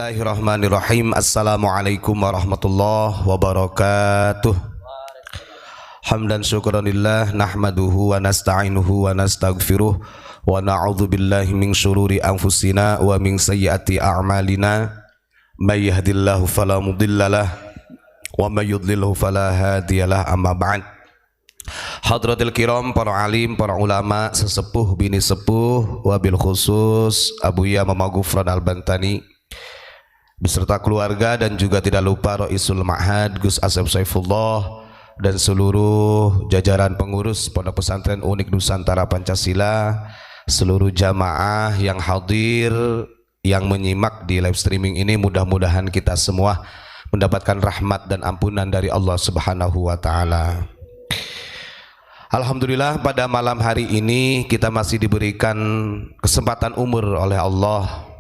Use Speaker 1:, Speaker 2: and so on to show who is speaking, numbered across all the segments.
Speaker 1: Bismillahirrahmanirrahim. Assalamualaikum warahmatullahi wabarakatuh. Hamdan syukranillah nahmaduhu wa nasta'inuhu wa nastaghfiruh wa na'udzu billahi min syururi anfusina wa min sayyiati a'malina. May yahdihillahu fala mudhillalah wa may yudlilhu fala hadiyalah. Amma ba'd. Hadratil kiram, para alim, para ulama, sesepuh bini sepuh, wabil khusus Abuya Mama Ghufran Al-Bantani beserta keluarga, dan juga tidak lupa Raisul Ma'had Gus Asep Saifullah dan seluruh jajaran pengurus Pondok Pesantren Unik Nusantara Pancasila, seluruh jamaah yang hadir, yang menyimak di live streaming ini. Mudah-mudahan kita semua mendapatkan rahmat dan ampunan dari Allah Subhanahu wa taala. Alhamdulillah, pada malam hari ini kita masih diberikan kesempatan umur oleh Allah.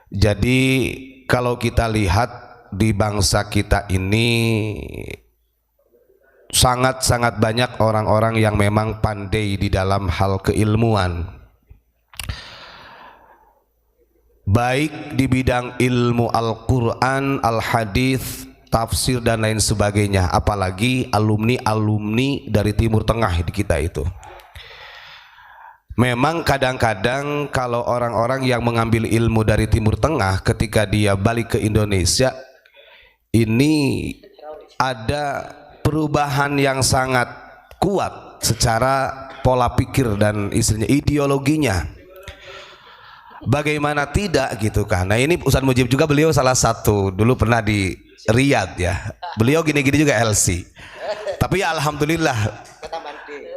Speaker 1: Jadi kalau kita lihat di bangsa kita ini sangat-sangat banyak orang-orang yang memang pandai di dalam hal keilmuan, baik di bidang ilmu Al-Quran, Al-Hadis, tafsir dan lain sebagainya. Apalagi alumni dari Timur Tengah di kita itu. Memang kadang-kadang kalau orang-orang yang mengambil ilmu dari Timur Tengah ketika dia balik ke Indonesia, ini ada perubahan yang sangat kuat secara pola pikir dan istilahnya ideologinya. Bagaimana tidak gitu kan. Nah, ini Ustaz Mujib juga, beliau salah satu dulu pernah di Riyadh ya. Beliau gini-gini juga LC. Tapi ya alhamdulillah.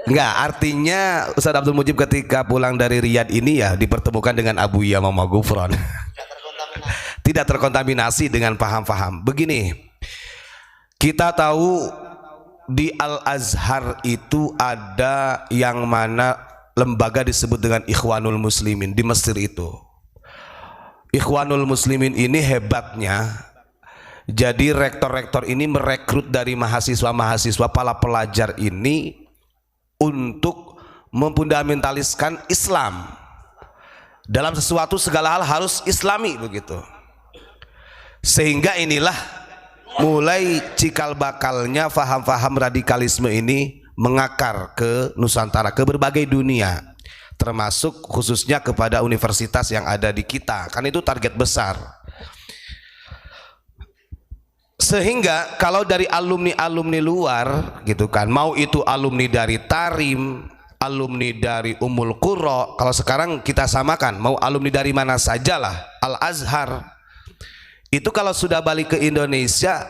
Speaker 1: Enggak, artinya Ustaz Abdul Mujib ketika pulang dari Riyadh ini ya dipertemukan dengan Abuya Mama Ghufran. Tidak terkontaminasi dengan paham-paham. Begini, kita tahu di Al-Azhar itu ada yang mana lembaga disebut dengan Ikhwanul Muslimin di Mesir itu. Ikhwanul Muslimin ini hebatnya, jadi rektor-rektor ini merekrut dari mahasiswa-mahasiswa, para pelajar ini untuk memfundamentaliskan Islam. Dalam sesuatu segala hal harus Islami begitu. Sehingga inilah mulai cikal bakalnya faham-faham radikalisme ini mengakar ke Nusantara, ke berbagai dunia, termasuk khususnya kepada universitas yang ada di kita. Kan itu target besar. Sehingga kalau dari alumni-alumni luar gitu kan, mau itu alumni dari Tarim, alumni dari Ummul Qura, kalau sekarang kita samakan, mau alumni dari mana sajalah, Al-Azhar, itu kalau sudah balik ke Indonesia,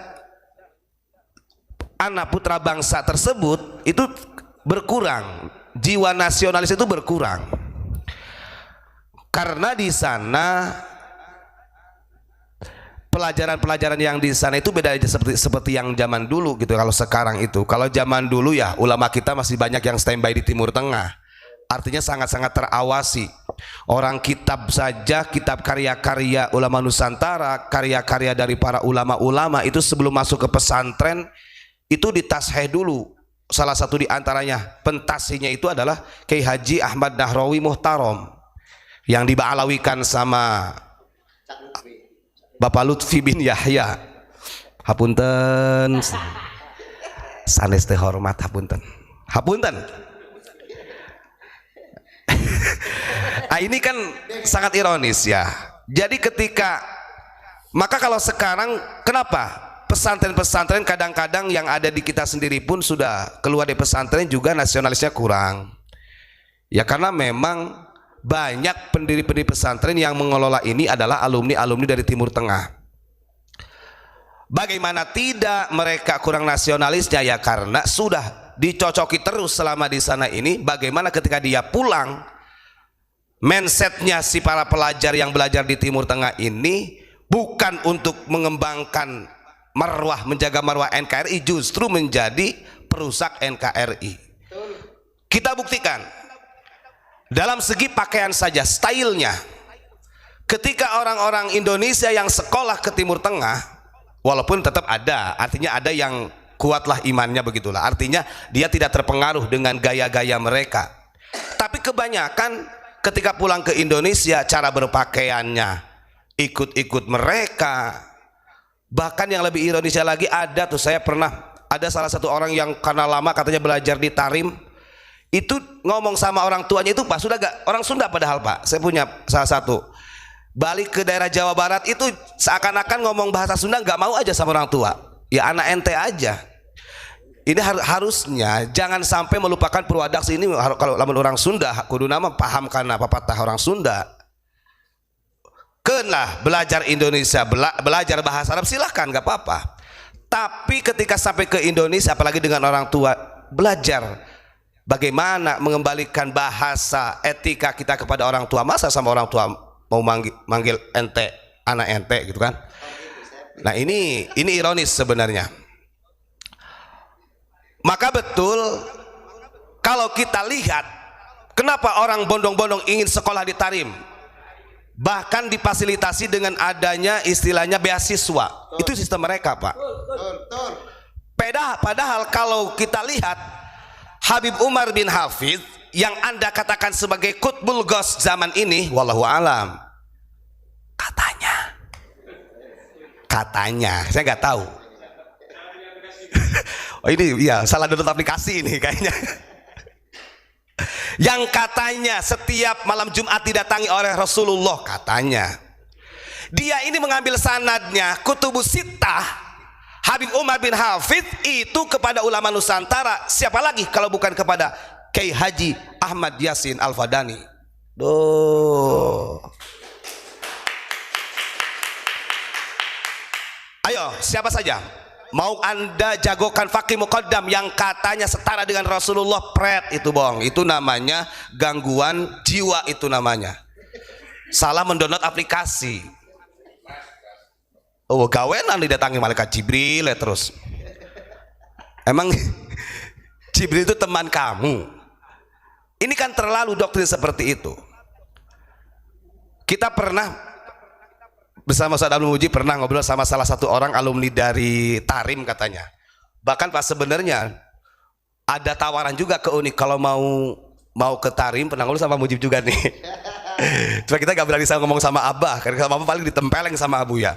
Speaker 1: anak putra bangsa tersebut itu berkurang, jiwa nasionalis itu berkurang, karena di sana pelajaran-pelajaran yang di sana itu beda aja seperti yang zaman dulu gitu. Kalau sekarang itu, kalau zaman dulu ya ulama kita masih banyak yang standby di Timur Tengah, artinya sangat-sangat terawasi. Orang kitab saja, kitab karya-karya ulama Nusantara, karya-karya dari para ulama-ulama itu sebelum masuk ke pesantren itu ditasheh dulu. Salah satu di antaranya pentasinya itu adalah Kiai Haji Ahmad Nahrawi Muhtarom yang diba'alawikan sama Bapak Lutfi bin Yahya. Hapunten, sanes teh hormat, hapunten, hapunten. Nah, ini kan sangat ironis ya. Jadi ketika, maka kalau sekarang kenapa pesantren-pesantren kadang-kadang yang ada di kita sendiri pun sudah keluar dari pesantren juga nasionalisnya kurang. Ya karena memang banyak pendiri-pendiri pesantren yang mengelola ini adalah alumni-alumni dari Timur Tengah. Bagaimana tidak mereka kurang nasionalisnya? Ya karena sudah dicocoki terus selama di sana ini. Bagaimana ketika dia pulang, mindsetnya si para pelajar yang belajar di Timur Tengah ini bukan untuk mengembangkan marwah, menjaga marwah NKRI, justru menjadi perusak NKRI. Kita buktikan dalam segi pakaian saja, stylenya. Ketika orang-orang Indonesia yang sekolah ke Timur Tengah, walaupun tetap ada, artinya ada yang kuatlah imannya begitulah, artinya dia tidak terpengaruh dengan gaya-gaya mereka. Tapi kebanyakan ketika pulang ke Indonesia, cara berpakaiannya ikut-ikut mereka. Bahkan yang lebih ironisnya lagi, ada tuh, saya pernah ada salah satu orang yang karena lama katanya belajar di Tarim, itu ngomong sama orang tuanya itu Pak, sudah gak orang Sunda padahal Pak, saya punya salah satu balik ke daerah Jawa Barat itu seakan-akan ngomong bahasa Sunda, nggak mau aja sama orang tua. Ya anak ente aja. Ini harusnya jangan sampai melupakan purwadaksi ini. Kalau lamun orang Sunda kudu nama paham karena pepatah orang Sunda. Kenlah belajar Indonesia, belajar bahasa Arab silahkan, nggak apa-apa. Tapi ketika sampai ke Indonesia, apalagi dengan orang tua, belajar bagaimana mengembalikan bahasa etika kita kepada orang tua. Masa sama orang tua mau manggil ente, anak ente gitu kan? Nah ini ironis sebenarnya. Maka betul kalau kita lihat kenapa orang bondong-bondong ingin sekolah di Tarim, bahkan difasilitasi dengan adanya istilahnya beasiswa. Itu sistem mereka Pak. Padahal kalau kita lihat Habib Umar bin Hafidh yang Anda katakan sebagai Qutbul Ghaus zaman ini, wallahu alam, katanya saya nggak tahu. Oh ini ya salah download aplikasi ini kayaknya. Yang katanya setiap malam Jumat didatangi oleh Rasulullah, katanya dia ini mengambil sanadnya Kutubus Sittah, Habib Umar bin Hafidh itu kepada ulama Nusantara. Siapa lagi kalau bukan kepada Kiai Haji Ahmad Yasin Al-Fadani. Ayo siapa saja mau Anda jagokan fakih muqaddam yang katanya setara dengan Rasulullah, pret itu bohong. Itu namanya gangguan jiwa, itu namanya salah mendownload aplikasi. Oh gawenan didatangi malaikat Jibril ya terus. Emang Jibril itu teman kamu? Ini kan terlalu doktrin seperti itu. Kita pernah bersama Ustaz Abdul Muji pernah ngobrol sama salah satu orang alumni dari Tarim katanya. Bahkan Pak sebenarnya ada tawaran juga ke Unik kalau mau ke Tarim, pernah ngobrol sama Mujib juga nih. Cuma kita gak berani ngomong sama Abah, karena sama Abah paling ditempeleng sama Abu ya.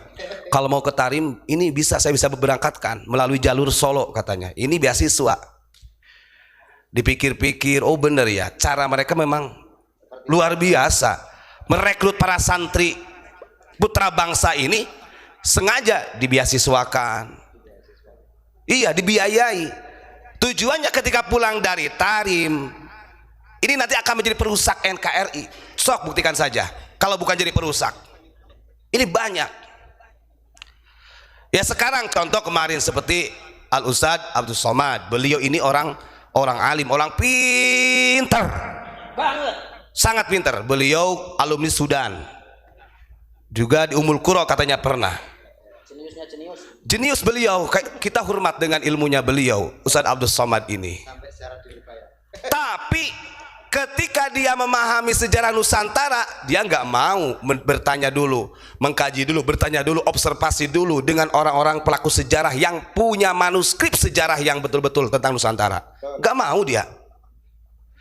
Speaker 1: Kalau mau ke Tarim ini saya bisa berangkatkan melalui jalur Solo katanya. Ini beasiswa. Dipikir-pikir, oh bener ya, cara mereka memang luar biasa merekrut para santri putra bangsa ini, sengaja dibiasiswakan. Iya, dibiayai. Tujuannya ketika pulang dari Tarim ini nanti akan menjadi perusak NKRI. Sok buktikan saja kalau bukan jadi perusak. Ini banyak. Ya sekarang contoh kemarin seperti Al Ustadz Abdul Somad. Beliau ini orang alim, orang pintar banget, sangat pintar. Beliau alumni Sudan, juga di Ummul Qura katanya pernah. Jenius beliau, kita hormat dengan ilmunya beliau, Ustadz Abdul Somad ini. Tapi ketika dia memahami sejarah Nusantara, dia nggak mau bertanya dulu, mengkaji dulu, bertanya dulu, observasi dulu dengan orang-orang pelaku sejarah yang punya manuskrip sejarah yang betul-betul tentang Nusantara. Nggak mau dia.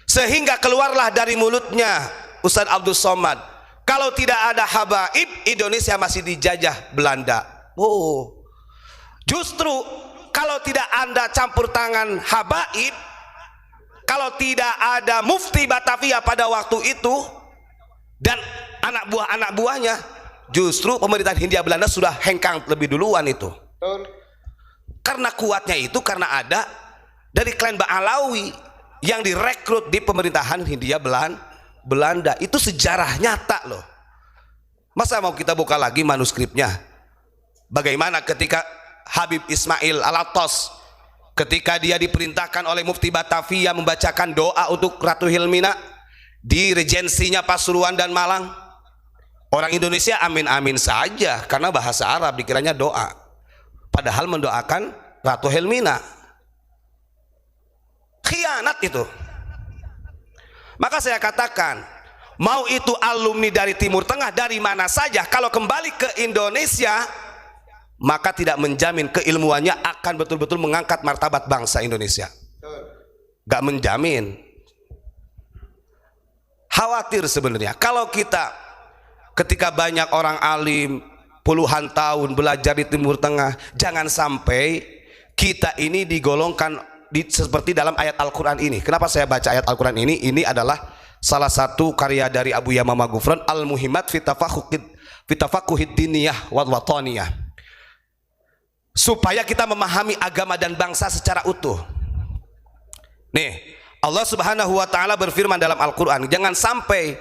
Speaker 1: Sehingga keluarlah dari mulutnya Ustadz Abdul Somad, kalau tidak ada habaib, Indonesia masih dijajah Belanda. Oh, justru kalau tidak Anda campur tangan habaib, kalau tidak ada mufti Batavia pada waktu itu dan anak buahnya, justru pemerintahan Hindia Belanda sudah hengkang lebih duluan itu. Karena kuatnya itu karena ada dari klan Ba'alawi yang direkrut di pemerintahan Hindia Belanda. Itu sejarah nyata loh. Masa mau kita buka lagi manuskripnya? Bagaimana ketika Habib Ismail Al-Attas, ketika dia diperintahkan oleh Mufti Batavia membacakan doa untuk Ratu Hilmina di regensinya Pasuruan dan Malang, orang Indonesia amin-amin saja karena bahasa Arab dikiranya doa, padahal mendoakan Ratu Hilmina. Khianat itu. Maka saya katakan, mau itu alumni dari Timur Tengah dari mana saja, kalau kembali ke Indonesia maka tidak menjamin keilmuannya akan betul-betul mengangkat martabat bangsa Indonesia. Gak menjamin. Khawatir sebenarnya kalau kita ketika banyak orang alim puluhan tahun belajar di Timur Tengah, jangan sampai kita ini digolongkan seperti dalam ayat Al-Quran ini. Kenapa saya baca ayat Al-Quran ini? Ini adalah salah satu karya dari Abu Yamamah Ghufran, Al-Muhimmat fi Tafaquhid Diniyah wal Wataniyah, supaya kita memahami agama dan bangsa secara utuh. Nih, Allah Subhanahu wa taala berfirman dalam Al-Quran, jangan sampai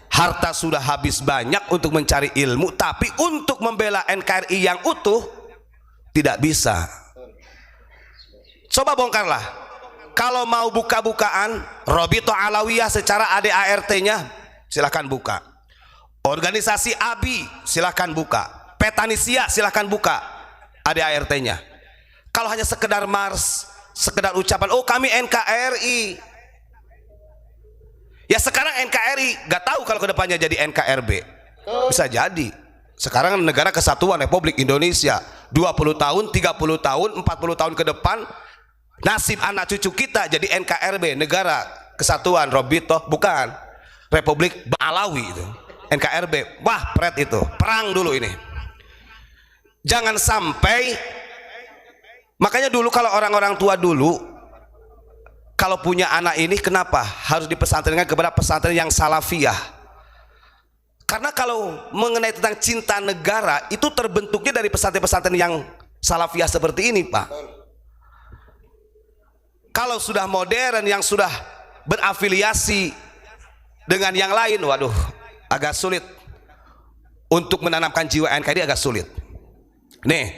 Speaker 1: harta sudah habis banyak untuk mencari ilmu, tapi untuk membela NKRI yang utuh tidak bisa. Coba bongkarlah. Kalau mau buka-bukaan Robito Alawiyah secara ADART-nya silahkan buka. Organisasi ABI silahkan buka. Petanisia silahkan buka ADART-nya. Kalau hanya sekedar mars, sekedar ucapan, oh kami NKRI, ya sekarang NKRI, gak tahu kalau kedepannya jadi NKRB, bisa jadi. Sekarang negara kesatuan Republik Indonesia, 20 tahun, 30 tahun, 40 tahun ke depan, nasib anak cucu kita jadi NKRB, negara kesatuan Robito, bukan Republik Alawi itu, NKRB. Wah, pret itu, perang dulu ini. Jangan sampai, makanya dulu kalau orang-orang tua dulu kalau punya anak ini, kenapa harus dipesantrenkan kepada pesantren yang salafiyah? Karena kalau mengenai tentang cinta negara, itu terbentuknya dari pesantren-pesantren yang salafiyah seperti ini, Pak. Kalau sudah modern yang sudah berafiliasi dengan yang lain, waduh, agak sulit untuk menanamkan jiwa NKRI, agak sulit. Nih,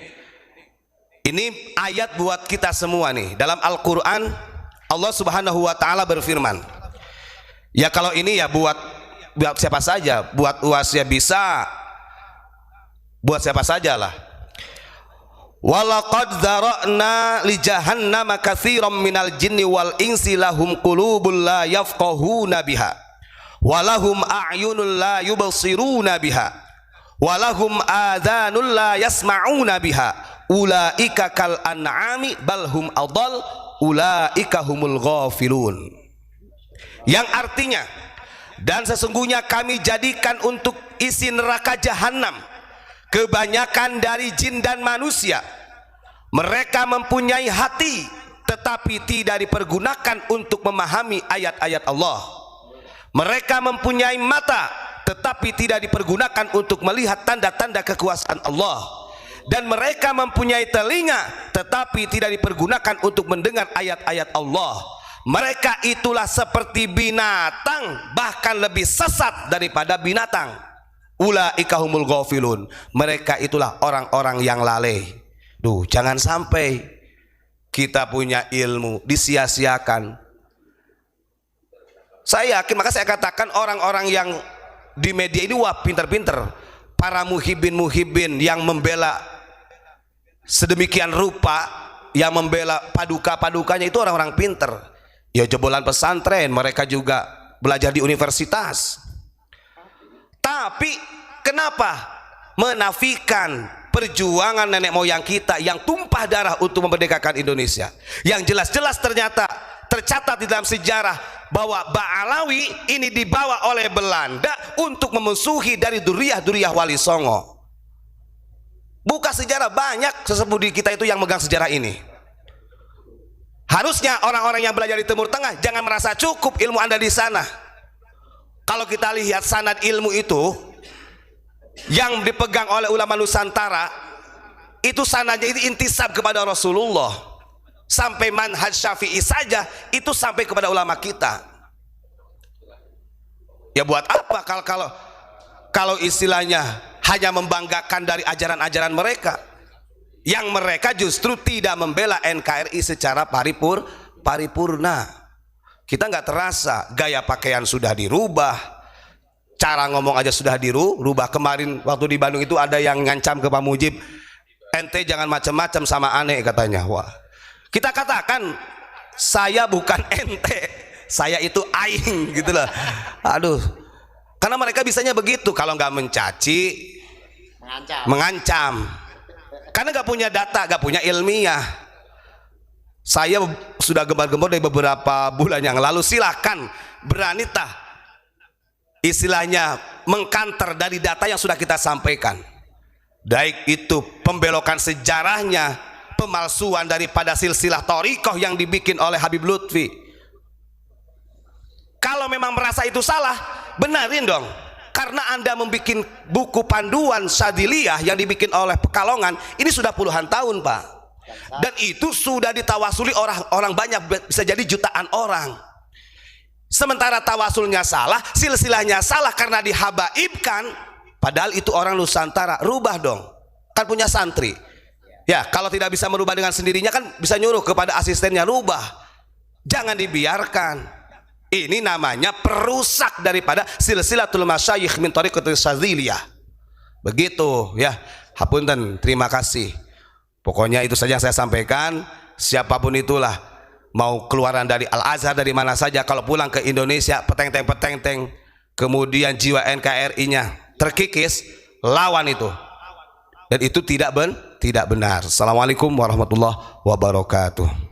Speaker 1: ini ayat buat kita semua nih. Dalam Al-Quran Allah Subhanahu wa taala berfirman. Ya kalau ini ya buat siapa saja, buat UAS ya bisa, buat siapa saja lah. Walaqad dzara'na li jahannama katsiran minal jinni wal insi lahum qulubul la yafqahuna biha walahum a'yunul la yubsiruna biha walahum adhanul la yasma'una biha ulaika kal an'ami balhum adall ulaika humul ghafilun, yang artinya, dan sesungguhnya kami jadikan untuk isi neraka jahanam kebanyakan dari jin dan manusia, mereka mempunyai hati tetapi tidak dipergunakan untuk memahami ayat-ayat Allah, mereka mempunyai mata tetapi tidak dipergunakan untuk melihat tanda-tanda kekuasaan Allah, dan mereka mempunyai telinga tetapi tidak dipergunakan untuk mendengar ayat-ayat Allah. Mereka itulah seperti binatang, bahkan lebih sesat daripada binatang. Ulaika humul ghafilun, mereka itulah orang-orang yang lalai. Duh, jangan sampai kita punya ilmu disia-siakan. Saya yakin, maka saya katakan orang-orang yang di media ini wah pinter-pinter, para muhibin yang membela sedemikian rupa, yang membela paduka-padukanya itu orang-orang pinter. Ya jebolan pesantren, mereka juga belajar di universitas. Tapi kenapa menafikan perjuangan nenek moyang kita yang tumpah darah untuk memerdekakan Indonesia, yang jelas-jelas ternyata tercatat di dalam sejarah bahwa Ba'alawi ini dibawa oleh Belanda untuk memusuhi dari duriyah-duriyah Wali Songo. Buka sejarah, banyak sesepuh di kita itu yang megang sejarah ini. Harusnya orang-orang yang belajar di Timur Tengah jangan merasa cukup ilmu Anda di sana. Kalau kita lihat sanad ilmu itu yang dipegang oleh ulama Nusantara, itu sanadnya itu intisab kepada Rasulullah. Sampai manhaj Syafi'i saja itu sampai kepada ulama kita. Ya buat apa kalau istilahnya hanya membanggakan dari ajaran-ajaran mereka, yang mereka justru tidak membela NKRI secara paripurna. Kita nggak terasa, gaya pakaian sudah dirubah, cara ngomong aja sudah dirubah. Kemarin waktu di Bandung itu ada yang ngancam ke Pak Mujib, ente jangan macam-macam sama aneh katanya. Wah, kita katakan saya bukan ente, saya itu aing gitu loh. Aduh, karena mereka bisanya begitu, kalau nggak mencaci, mengancam. Karena nggak punya data, nggak punya ilmiah. Saya sudah gembar-gembor dari beberapa bulan yang lalu, silahkan berani tah istilahnya mengkanter dari data yang sudah kita sampaikan, baik itu pembelokan sejarahnya, pemalsuan daripada silsilah thariqah yang dibikin oleh Habib Lutfi. Kalau memang merasa itu salah, benarin dong. Karena Anda membuat buku panduan Syadziliyah yang dibikin oleh Pekalongan ini sudah puluhan tahun, Pak. Dan itu sudah ditawasuli orang banyak, bisa jadi jutaan orang. Sementara tawasulnya salah, silsilahnya salah karena dihabaibkan, padahal itu orang Nusantara. Rubah dong, kan punya santri ya. Kalau tidak bisa merubah dengan sendirinya kan bisa nyuruh kepada asistennya rubah. Jangan dibiarkan. Ini namanya perusak daripada silsilatul masyayikh min thariqatis Syadziliyah. Begitu ya. Hapunten, terima kasih. Pokoknya itu saja yang saya sampaikan. Siapapun itulah, mau keluaran dari Al-Azhar dari mana saja, kalau pulang ke Indonesia peteng-teng, kemudian jiwa NKRI-nya terkikis, lawan itu. Dan itu tidak benar. Assalamualaikum warahmatullahi wabarakatuh.